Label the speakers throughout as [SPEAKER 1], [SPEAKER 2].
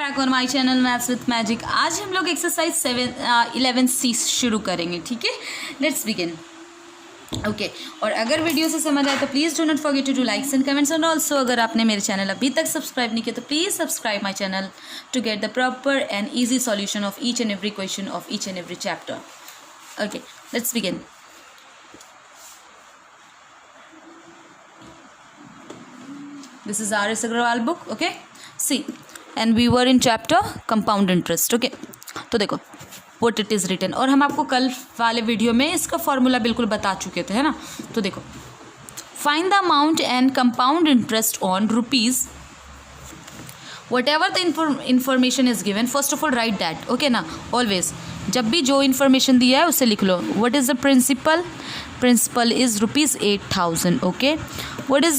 [SPEAKER 1] Back on my channel maths with magic. आज हम लोग एक्सरसाइज 11C शुरू करेंगे। ठीक है, लेट्स बिगिन। ओके, और अगर वीडियो से समझ आए तो please do not forget to do likes and comments. And also अगर आपने मेरे चैनल अभी तक सब्सक्राइब नहीं किया तो please subscribe my channel to get the proper and easy solution of each and every question of each and every chapter. Okay, let's begin. This is R.S. Agrawal book. Okay, see, and we were in chapter compound interest. Okay, तो देखो what it is written, और हम आपको कल वाले video में इसका formula बिल्कुल बता चुके थे, है ना। तो देखो, find the amount and compound interest on rupees whatever the information is given. First of all write that. Okay ना, always जब भी जो इन्फॉर्मेशन दिया है उसे लिख लो। what is the principal? Principal is rupees 8,000. Okay, what is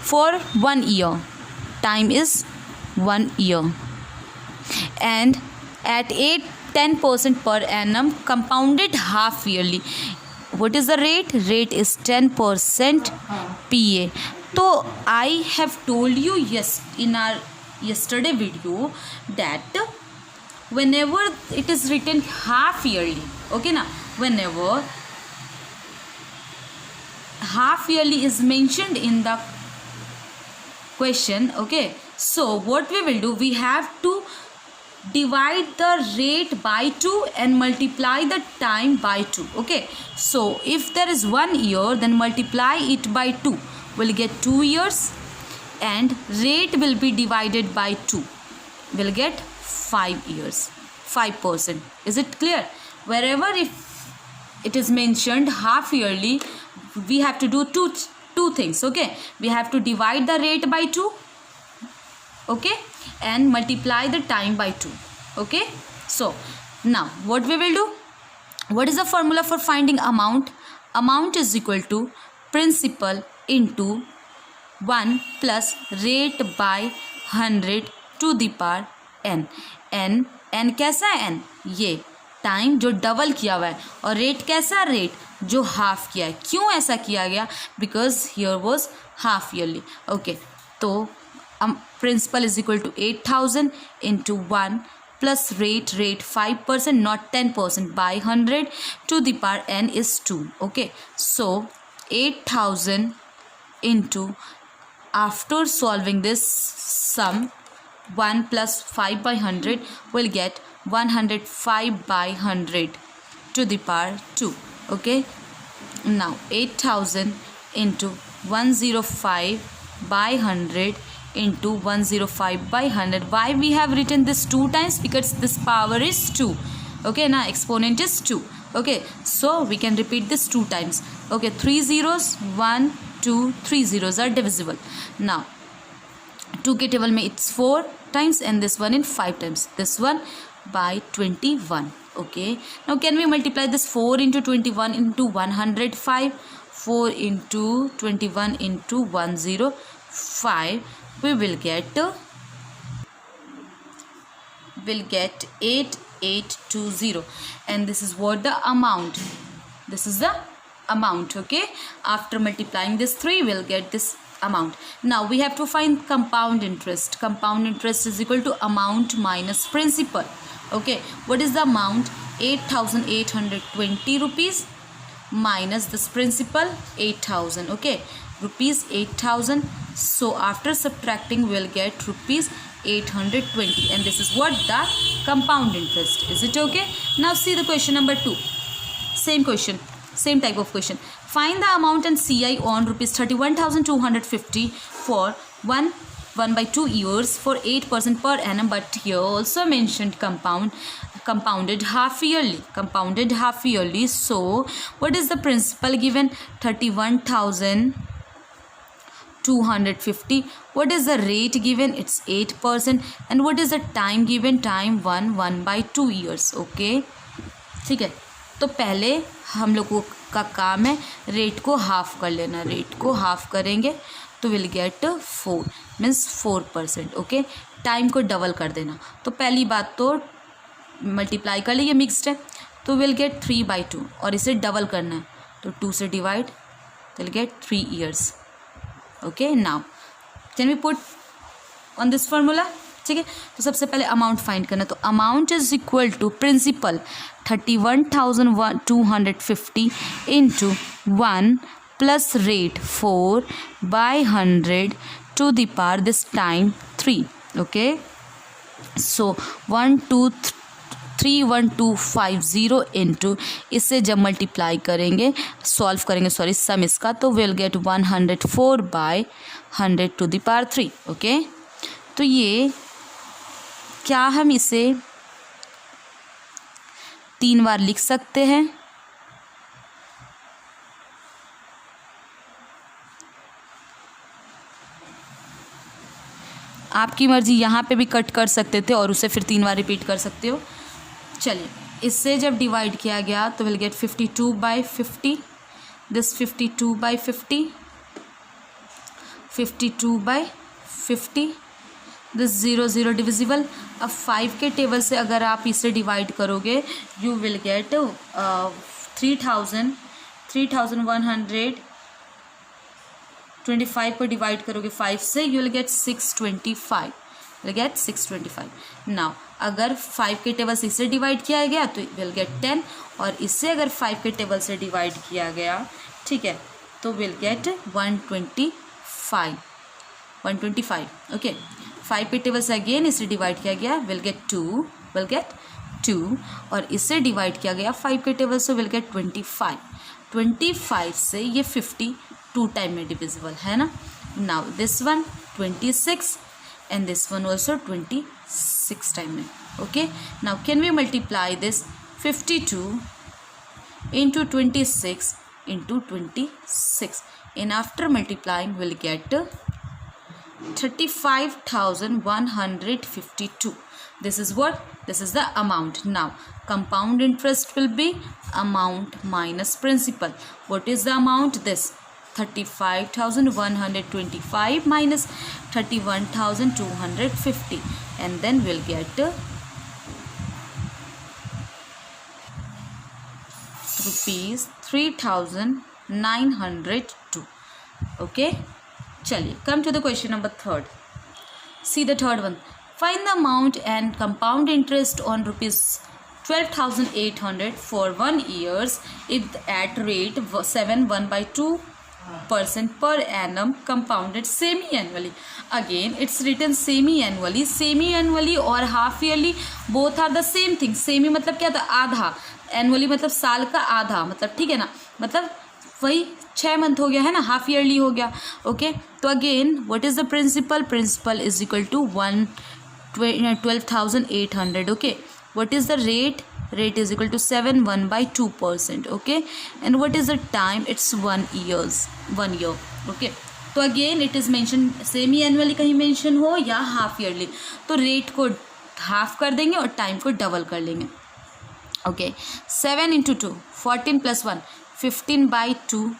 [SPEAKER 1] for 1 year? Time is 1 year, and at 10% per annum compounded half yearly. What is the rate? Rate is 10% PA. So I have told you in our yesterday video that whenever it is written half yearly, okay na, whenever half yearly is mentioned in the question, okay, so what we will do, we have to divide the rate by 2 and multiply the time by 2. Okay, so if there is 1 year, then multiply it by 2, we'll get 2 years, and rate will be divided by 2, we'll get 5 years, 5%. Is it clear? Wherever if it is mentioned half yearly, we have to do two things. Okay, we have to divide the rate by 2, okay, and multiply the time by 2. Okay, so now what we will do, what is the formula for finding amount? Amount is equal to principal into 1 plus rate by 100 to the power n. n कैसा है? n ये time जो double किया हुआ है, और rate कैसा? Rate जो हाफ किया है। क्यों ऐसा किया गया? Because here was half yearly. Okay, तो principal is equal to 8,000 into 1 plus rate 5%, not 10%, by 100 to the power n is 2. Okay, so 8,000 into, after solving this sum, 1 plus 5 by 100 will get 105 by 100 to the power 2. Okay, now 8,000 into 105 by 100 into 105 by 100. Why we have written this 2 times? Because this power is 2. Okay, now exponent is 2. Okay, so we can repeat this 2 times. Okay, 3 zeros, 1 2 3 zeros are divisible. Now 2 के table में it's 4 times, and this one in 5 times, this one by 21. Okay, now can we multiply this 4 into 21 into 105? 4 into 21 into 105, we will get 8820, and this is what the amount, this is the amount. Okay, after multiplying this 3, we'll get this amount. Now we have to find compound interest. Compound interest is equal to amount minus principal. Okay, what is the amount? 8,820 rupees minus this principal 8,000. Okay, rupees 8,000. So after subtracting, we'll get rupees 820, and this is what the compound interest. Is it okay? Now see the question number 2. Same question, same type of question. Find the amount and CI on rupees 31,250 for 1/2 years for 8% per annum, but here also mentioned compounded half yearly. Compounded half yearly. So what is the principal given? 31,250. What is the rate given? It's 8%. And what is the time given? Time 1/2 years. Okay, ठीक है। तो पहले हम लोगों का काम है rate को हाफ कर लेना। रेट को हाफ करेंगे तो will gate 4 means 4%. Okay, time को डबल कर देना। तो पहली बात तो मल्टीप्लाई कर लीजिए, मिक्सड है, तो विल गेट 3/2, और इसे डबल करना है तो 2 से डिवाइड, तो will gate 3 years. Okay, now can we put on this formula? ठीक है। तो सबसे पहले अमाउंट फाइंड करना, तो amount is equal to principal 31,250 into 1 plus rate 4/100 to the power this time 3, okay. So 1231250 into, इससे जब मल्टीप्लाई करेंगे, सॉल्व करेंगे सॉरी सम इसका, तो will get 104/100 to the power 3, okay. तो ये क्या हम इसे 3 बार लिख सकते हैं, आपकी मर्जी, यहाँ पे भी कट कर सकते थे और उसे फिर 3 बार रिपीट कर सकते हो। चलिए, इससे जब डिवाइड किया गया तो will gate 52/50, this 52/50, 52/50, this 0 0 divisible. अब 5 के टेबल से अगर आप इसे डिवाइड करोगे यू विल गेट 3,125 को डिवाइड करोगे 5 से, you will get 625, will get 625। Now अगर 5 के टेबल से इसे डिवाइड किया गया तो विल गेट 10, और इससे अगर 5 के टेबल से डिवाइड किया गया, ठीक है, तो विल गेट 125, ओके। 5 के टेबल से अगेन इसे डिवाइड किया गया, विल गेट 2, और इससे डिवाइड किया गया 5 के टेबल से, विल गेट 25 से ये 50 2 टाइम में डिविजिबल है ना। Now this one 26 and this one also 26 time में, okay. Now can we multiply this 52 into 26 into 26, and after multiplying we'll get 35,152. This is what? This is the amount. Now compound interest will be amount minus principal. What is the amount? This 35,125 minus 31,250, and then we'll get rupees 3,902, okay. चलिए, come to the question number 3rd. See the 3rd one. Find the amount and compound interest on rupees 12,800 for 1 years at rate 7.1/2% per annum compounded semi-annually. Again it's written semi-annually. Semi-annually और half yearly both are the same thing. Semi मतलब क्या था? आधा. Annually मतलब साल का आधा, मतलब ठीक है ना, मतलब वही 6 मंथ हो गया है ना, हाफ ईयरली हो गया, ओके। तो again what is the principal? Principal is equal to 12,800, okay. What is the rate? Rate is equal to 7.1/2%, okay. And what is the time? It's 1 year, okay. तो again it is mention semi annually कहीं mention हो या half yearly, तो rate को half कर देंगे और time को डबल कर लेंगे, ओके। 7 इंटू 2 14 + 1 15/2,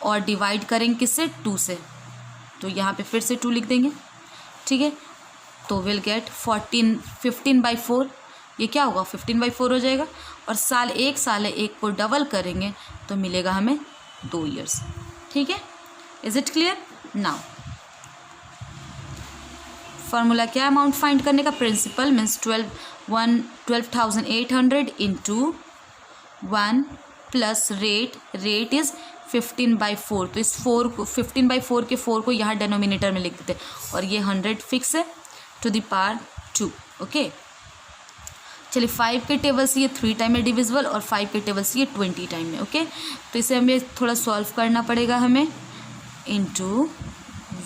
[SPEAKER 1] और डिवाइड करेंगे किससे? 2 से, तो यहाँ पे फिर से 2 लिख देंगे, ठीक है। तो विल गेट 15/4, ये क्या होगा? 15/4 हो जाएगा, और साल है, एक को डबल करेंगे तो मिलेगा हमें 2 ईयर्स, ठीक है। Is it clear? Now formula क्या है अमाउंट फाइंड करने का? Principal means 12,800 into 1 plus rate is 15/4, तो इस 15/4 के 4 को यहाँ डेनोमिनेटर में लिख देते, और ये 100 फिक्स है टू द पावर 2, ओके। चलिए, 5 के टेबल से ये 3 टाइम में डिविजिबल, और 5 के टेबल से ये 20 टाइम में, ओके। तो इसे हमें थोड़ा सॉल्व करना पड़ेगा हमें, into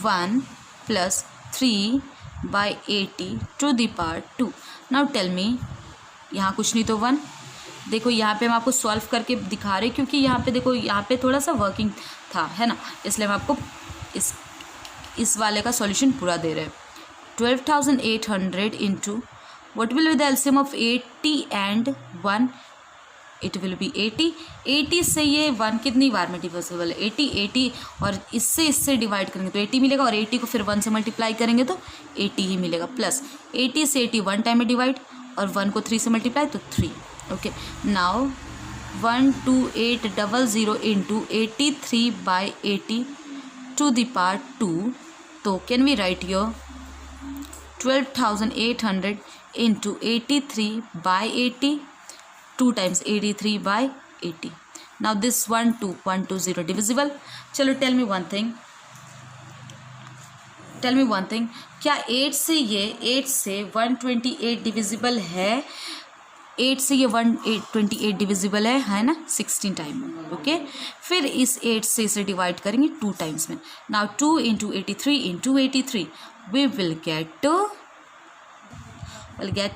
[SPEAKER 1] 1 + 3/80 to the power 2। Now tell me, यहाँ कुछ नहीं तो 1, देखो यहाँ पे हम आपको सॉल्व करके दिखा रहे, क्योंकि यहाँ पे देखो, यहाँ पे थोड़ा सा वर्किंग था, है ना, इसलिए हम आपको इस वाले का सॉल्यूशन पूरा दे रहे हैं। 12,800 into what will be the LCM of 80 and 1? It will be 80। 80 से ये 1 कितनी बार में डिविजिबल है? 80, और इससे डिवाइड करेंगे तो 80 मिलेगा, और 80 को फिर 1 से मल्टीप्लाई करेंगे तो 80 ही मिलेगा, प्लस 80 से 80 1 टाइम में डिवाइड, और 1 को 3 से मल्टीप्लाई तो 3, okay. Now 12800 into 83/80 to the power 2, तो can we write your 12,800 into 83 by 80, 2 times 83 by 80. Now this 120 divisible. चलो tell me one thing, क्या 8 से 128 डिविजिबल है? 8 से ये 128 डिविजिबल है ना 16 टाइम में. ओके, फिर इस 8 से इसे डिवाइड करेंगे 2 टाइम्स में. Now 2 into 83 into 83 we will get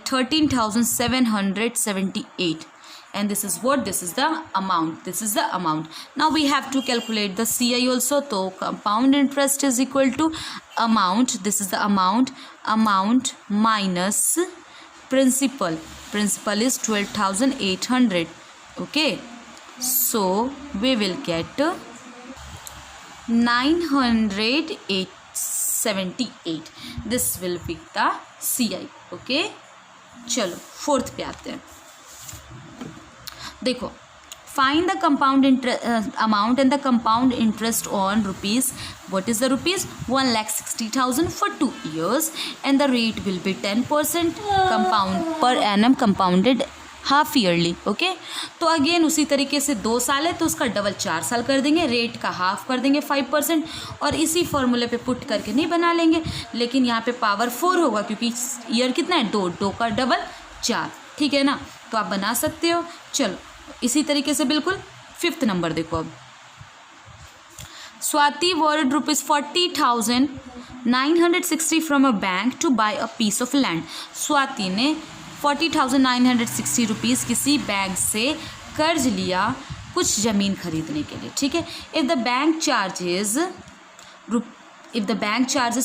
[SPEAKER 1] 13,778. And this is what? This is the amount. Now we have to calculate the CI also. So compound interest is equal to amount. This is the amount minus principal. Principal is 12,800. Okay, so we will get 978. This will be the CI. Okay, चलो fourth पे आते हैं. देखो, find the compound amount and the compound interest on rupees. What is the rupees? 1,60,000 for 2 years and the rate will be 10% compound per annum compounded half yearly. Okay, तो again उसी तरीके से 2 साल है तो उसका डबल 4 साल कर देंगे, रेट का हाफ कर देंगे 5%, और इसी फॉर्मूले पे पुट करके नहीं बना लेंगे, लेकिन यहाँ पे पावर 4 होगा क्योंकि ईयर कितना है 2 का डबल 4. ठीक है ना, तो आप बना सकते हो. चलो इसी तरीके से बिल्कुल 5th नंबर देखो. अब Swati borrowed rupees 40,960 from a bank to buy a piece of land. Swati ने 40,960 रुपीज़ किसी बैंक से कर्ज लिया कुछ ज़मीन खरीदने के लिए. ठीक है, if the bank charges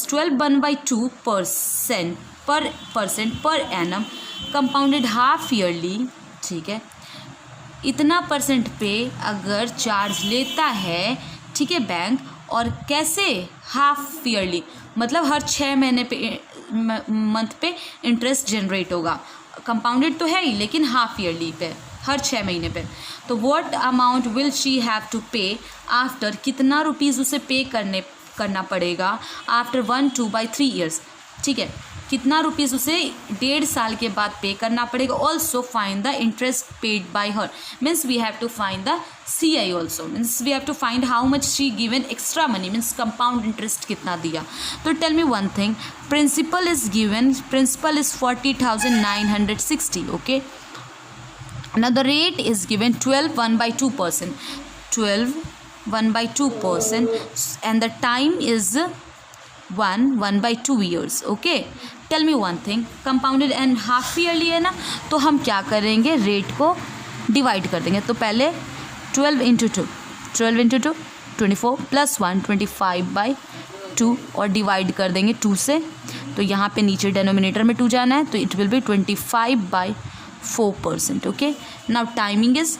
[SPEAKER 1] 12.2% per annum compounded half yearly. ठीक है, इतना परसेंट पे अगर चार्ज लेता है, ठीक है, बैंक, और कैसे हाफ ईयरली, मतलब हर 6 महीने पे मंथ पे इंटरेस्ट जनरेट होगा. कंपाउंडेड तो है ही लेकिन हाफ ईयरली पे, हर 6 महीने पे. तो what amount will she have to pay after, कितना रुपीज़ उसे पे करना पड़ेगा आफ्टर 1/2/3 ईयर्स. ठीक है, कितना रुपीज़ उसे 1.5 साल के बाद पे करना पड़ेगा. Also find the interest paid by her, means we have to find the CI also, means we have to find how much she given extra money, means compound interest कितना दिया. तो tell me one thing, principal is 40,960. Okay, now the rate is given 12/1/2%, 12/1/2%, and the time is 1/2 years. Okay, tell me one thing, compounded and half yearly है ना, तो हम क्या करेंगे, rate को डिवाइड कर देंगे. तो पहले 12 into 2 24 + 1 25/2 और डिवाइड कर देंगे 2 से. तो यहाँ पे नीचे डेनोमिनेटर में 2 जाना है, तो it will be 25/4%. Okay, now timing is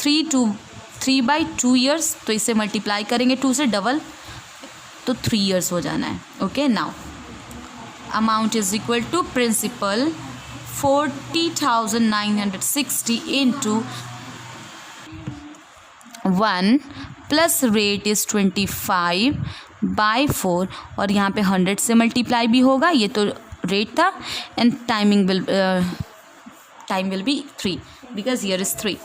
[SPEAKER 1] 3/2 years, तो इसे मल्टीप्लाई करेंगे 2 से, डबल, तो 3 ईयर्स हो जाना है. Okay, now amount is equal to principal 40,960 into 1 plus rate is 25/4, और यहाँ पे 100 से मल्टीप्लाई भी होगा, ये तो रेट था, and time will be 3 because year is 3.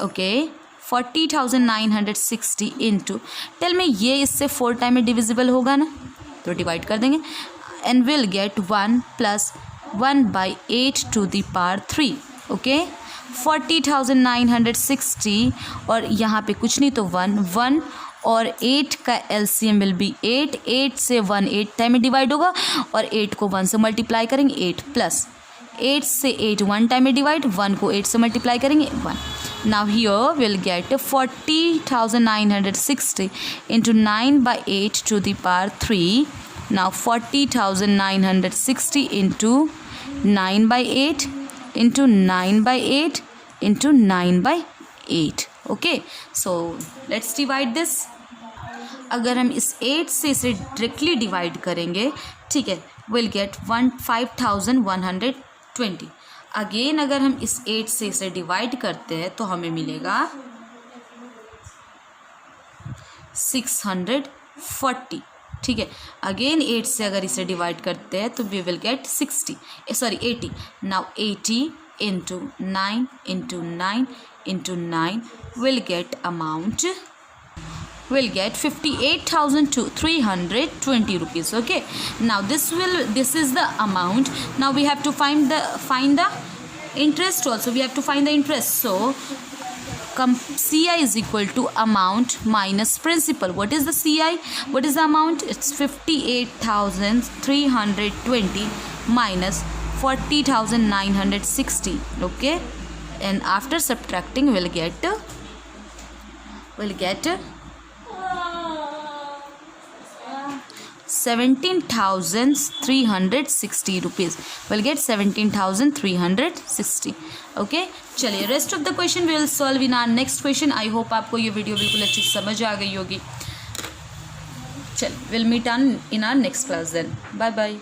[SPEAKER 1] Okay, 40,960 into, टेल में ये इससे 4 टाइम में डिविजिबल होगा ना, तो डिवाइड कर देंगे, एंड विल गेट 1 + 1/8⁻3. ओके, 40,960 और यहाँ पे कुछ नहीं तो 1 और 8 का LCM विल बी 8 से 1 8 टाइम में डिवाइड होगा, और 8 को 1 से मल्टीप्लाई करेंगे 8 प्लस 8 से 8 1 टाइम में डिवाइड, 1 को 8 से मल्टीप्लाई करेंगे 1. Now here will get 40,960 into 9/8⁻3. Now 40,960 into 9/8 into 9/8 into 9/8. Okay, so let's divide this. अगर हम इस 8 से इसे डायरेक्टली डिवाइड करेंगे, ठीक है, विल गेट 5,120. अगेन अगर हम इस 8 से इसे डिवाइड करते हैं तो हमें मिलेगा 640. ठीक है। अगेन 8 से अगर इसे डिवाइड करते हैं तो we will get 80. Now 80 into 9 into 9 into 9 will get amount, will get 58,320 rupees. Okay, now this is the amount. Now we have to find the interest also. We have to find the interest. So CI is equal to amount minus principal. What is the CI? What is the amount? It's 58,320 minus 40,960. Okay, and after subtracting we'll get 17,360 rupees. We'll get 17,360. Okay, चलिए rest of the question we will solve in our next question. I hope आपको ये video बिल्कुल अच्छी समझ आ गई होगी. चलिए will meet on in our next class then. Bye bye.